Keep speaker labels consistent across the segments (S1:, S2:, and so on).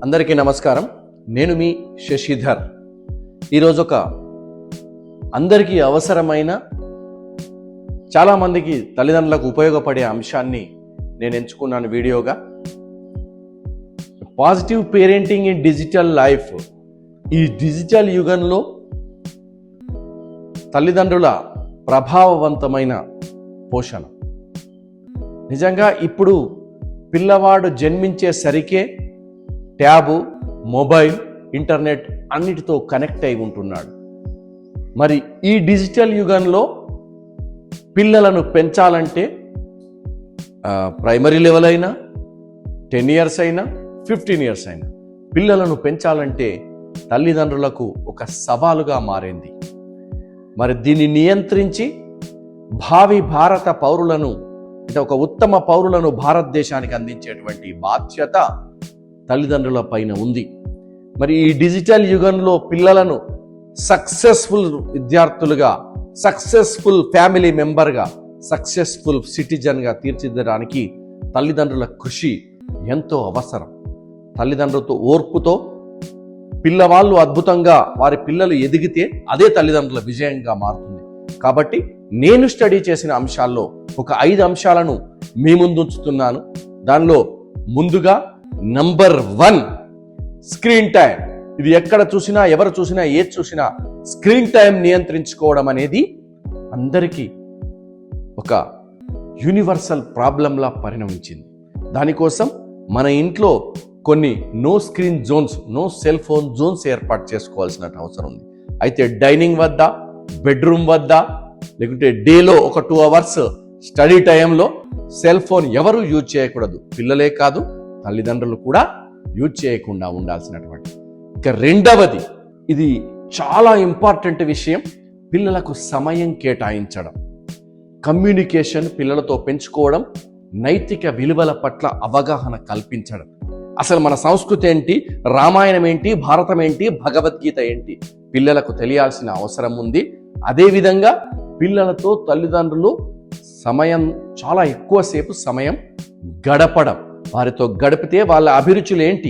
S1: అందరికీ నమస్కారం. నేను మీ శశిధర్. ఈరోజు ఒక అందరికీ అవసరమైన, చాలామందికి తల్లిదండ్రులకు ఉపయోగపడే అంశాన్ని నేను ఎంచుకున్నాను వీడియోగా. Positive parenting in digital life. ఈ డిజిటల్ యుగంలో తల్లిదండ్రుల ప్రభావవంతమైన పోషణ. నిజంగా ఇప్పుడు పిల్లవాడు జన్మించేసరికే ట్యాబు, మొబైల్, ఇంటర్నెట్ అన్నిటితో కనెక్ట్ అయి ఉంటున్నాడు. మరి ఈ డిజిటల్ యుగంలో పిల్లలను పెంచాలంటే ప్రైమరీ లెవెల్ అయినా, 10 years అయినా, 15 years అయినా, పిల్లలను పెంచాలంటే తల్లిదండ్రులకు ఒక సవాలుగా మారింది. మరి దీన్ని నియంత్రించి భావి భారత పౌరులను, అంటే ఒక ఉత్తమ పౌరులను భారతదేశానికి అందించేటువంటి బాధ్యత తల్లిదండ్రుల పైన ఉంది. మరి ఈ డిజిటల్ యుగంలో పిల్లలను సక్సెస్ఫుల్ విద్యార్థులుగా, సక్సెస్ఫుల్ ఫ్యామిలీ మెంబర్గా, సక్సెస్ఫుల్ సిటిజన్గా తీర్చిదిద్దడానికి తల్లిదండ్రుల కృషి ఎంతో అవసరం. తల్లిదండ్రులతో ఓర్పుతో పిల్లవాళ్ళు అద్భుతంగా వారి పిల్లలు ఎదిగితే అదే తల్లిదండ్రుల విజయంగా మారుతుంది. కాబట్టి నేను స్టడీ చేసిన అంశాల్లో ఒక 5 అంశాలను మీ ముందు ఉంచుతున్నాను. దానిలో ముందుగా నంబర్ 1, స్క్రీన్ టైం. ఇది ఎక్కడ చూసినా, ఎవరు చూసినా, ఏది చూసినా స్క్రీన్ టైం నియంత్రించుకోవడం అనేది అందరికీ ఒక యూనివర్సల్ ప్రాబ్లంలా పరిణమించింది. దానికోసం మన ఇంట్లో కొన్ని no screen zones, no cell phone zones ఏర్పాటు చేసుకోవాల్సిన అవసరం ఉంది. అయితే డైనింగ్ వద్ద, బెడ్రూమ్ వద్ద, లేకుంటే డేలో ఒక 2 hours స్టడీ టైంలో సెల్ ఫోన్ ఎవరు యూజ్ చేయకూడదు. పిల్లలే కాదు, తల్లిదండ్రులు కూడా యూజ్ చేయకుండా ఉండాల్సినటువంటి. ఇక రెండవది, ఇది చాలా ఇంపార్టెంట్ విషయం, పిల్లలకు సమయం కేటాయించడం. కమ్యూనికేషన్ పిల్లలతో పెంచుకోవడం, నైతిక విలువల పట్ల అవగాహన కల్పించడం. అసలు మన సంస్కృతి ఏంటి, రామాయణం ఏంటి, భారతం ఏంటి, భగవద్గీత ఏంటి పిల్లలకు తెలియాల్సిన అవసరం ఉంది. అదేవిధంగా పిల్లలతో తల్లిదండ్రులు చాలా ఎక్కువసేపు సమయం గడపడం. వారితో గడిపితే వాళ్ళ అభిరుచులు ఏంటి,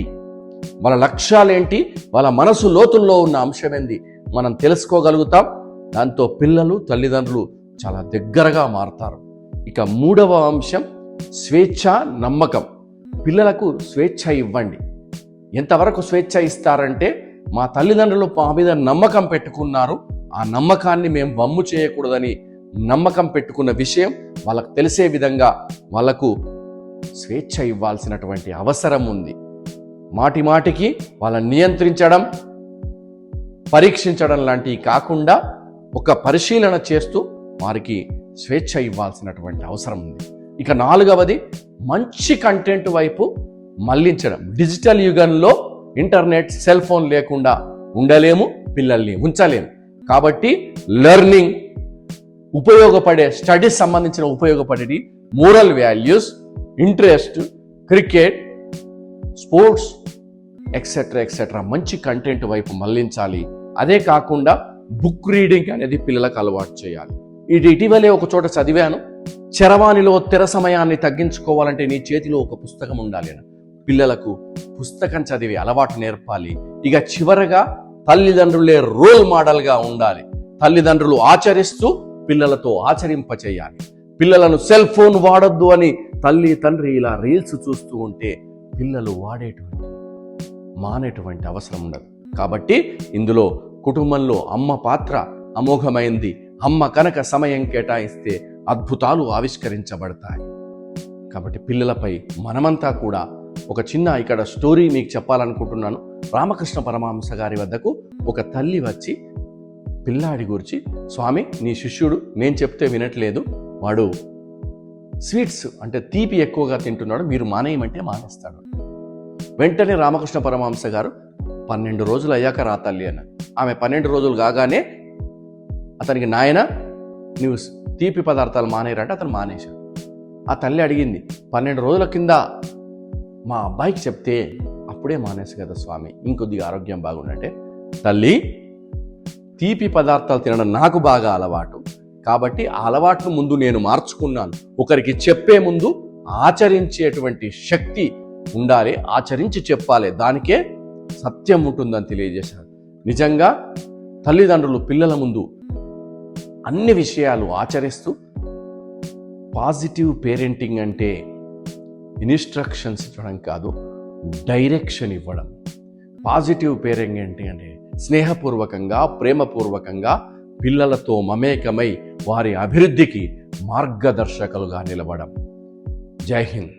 S1: వాళ్ళ లక్ష్యాలేంటి, వాళ్ళ మనసు లోతుల్లో ఉన్న అంశం ఏంది మనం తెలుసుకోగలుగుతాం. దాంతో పిల్లలు, తల్లిదండ్రులు చాలా దగ్గరగా మారతారు. ఇక మూడవ అంశం, స్వేచ్ఛ, నమ్మకం. పిల్లలకు స్వేచ్ఛ ఇవ్వండి. ఎంతవరకు స్వేచ్ఛ ఇస్తారంటే, మా తల్లిదండ్రులు మా మీద నమ్మకం పెట్టుకున్నారు, ఆ నమ్మకాన్ని మేము వమ్ము చేయకూడదని నమ్మకం పెట్టుకున్న విషయం వాళ్ళకు తెలిసే విధంగా వాళ్ళకు స్వేచ్ఛ ఇవ్వాల్సినటువంటి అవసరం ఉంది. మాటి మాటికి వాళ్ళని నియంత్రించడం, పరీక్షించడం లాంటివి కాకుండా ఒక పరిశీలన చేస్తూ వారికి స్వేచ్ఛ ఇవ్వాల్సినటువంటి అవసరం ఉంది. ఇక 4వది, మంచి కంటెంట్ వైపు మళ్లించడం. డిజిటల్ యుగంలో ఇంటర్నెట్, సెల్ ఫోన్ లేకుండా ఉండలేము, పిల్లల్ని ఉంచలేము. కాబట్టి లెర్నింగ్, ఉపయోగపడే స్టడీస్ సంబంధించిన ఉపయోగపడేది, moral values, interest, cricket, sports, etcetera మంచి కంటెంట్ వైపు మళ్లించాలి. అదే కాకుండా బుక్ రీడింగ్ అనేది పిల్లలకు అలవాటు చేయాలి. ఇది ఇటీవలే ఒక చోట చదివాను, చరవాణిలో తెర సమయాన్ని తగ్గించుకోవాలంటే నీ చేతిలో ఒక పుస్తకం ఉండాలి అని. పిల్లలకు పుస్తకం చదివే అలవాటు నేర్పాలి. ఇక చివరగా తల్లిదండ్రులే రోల్ మోడల్గా ఉండాలి. తల్లిదండ్రులు ఆచరిస్తూ పిల్లలతో ఆచరింపచేయాలి. పిల్లలను సెల్ ఫోన్ వాడొద్దు అని తల్లి, తండ్రి ఇలా రీల్స్ చూస్తూ ఉంటే పిల్లలు మానేటువంటి అవసరం ఉండదు. కాబట్టి ఇందులో కుటుంబంలో అమ్మ పాత్ర అమోఘమైంది. అమ్మ కనుక సమయం కేటాయిస్తే అద్భుతాలు ఆవిష్కరించబడతాయి. కాబట్టి పిల్లలపై మనమంతా కూడా ఒక చిన్న ఇక్కడ స్టోరీ మీకు చెప్పాలనుకుంటున్నాను. రామకృష్ణ పరమహంస గారి వద్దకు ఒక తల్లి వచ్చి పిల్లాడి గురించి, స్వామి, నీ శిష్యుడు నేను చెప్తే వినట్లేదు, వాడు స్వీట్స్ అంటే తీపి ఎక్కువగా తింటున్నాడు, మీరు మానేయమంటే మానేస్తాడు. వెంటనే రామకృష్ణ పరమహంస గారు 12 రోజులు అయ్యాక రా తల్లి అన్న. ఆమె 12 రోజులు కాగానే అతనికి, నాయన నువ్వు తీపి పదార్థాలు మానేరంటే అతను మానేశాడు. ఆ తల్లి అడిగింది, 12 రోజుల కింద మా అబ్బాయికి చెప్తే అప్పుడే మానేసి కదా స్వామి, ఇంకొద్దిగా ఆరోగ్యం బాగుందంటే, తల్లి, తీపి పదార్థాలు తినడం నాకు బాగా అలవాటు, కాబట్టి ఆ అలవాట్లు ముందు నేను మార్చుకున్నాను. ఒకరికి చెప్పే ముందు ఆచరించేటువంటి శక్తి ఉండాలి, ఆచరించి చెప్పాలి, దానికే సత్యం ఉంటుందని తెలియజేశారు. నిజంగా తల్లిదండ్రులు పిల్లల ముందు అన్ని విషయాలు ఆచరిస్తూ, పాజిటివ్ పేరెంటింగ్ అంటే ఇన్స్ట్రక్షన్స్ ఇవ్వడం కాదు, డైరెక్షన్ ఇవ్వడం. పాజిటివ్ పేరెంటింగ్ అంటే స్నేహపూర్వకంగా, ప్రేమపూర్వకంగా పిల్లలతో మమేకమై వారి అభివృద్ధికి మార్గదర్శకులుగా నిలవడం. జై హింద్.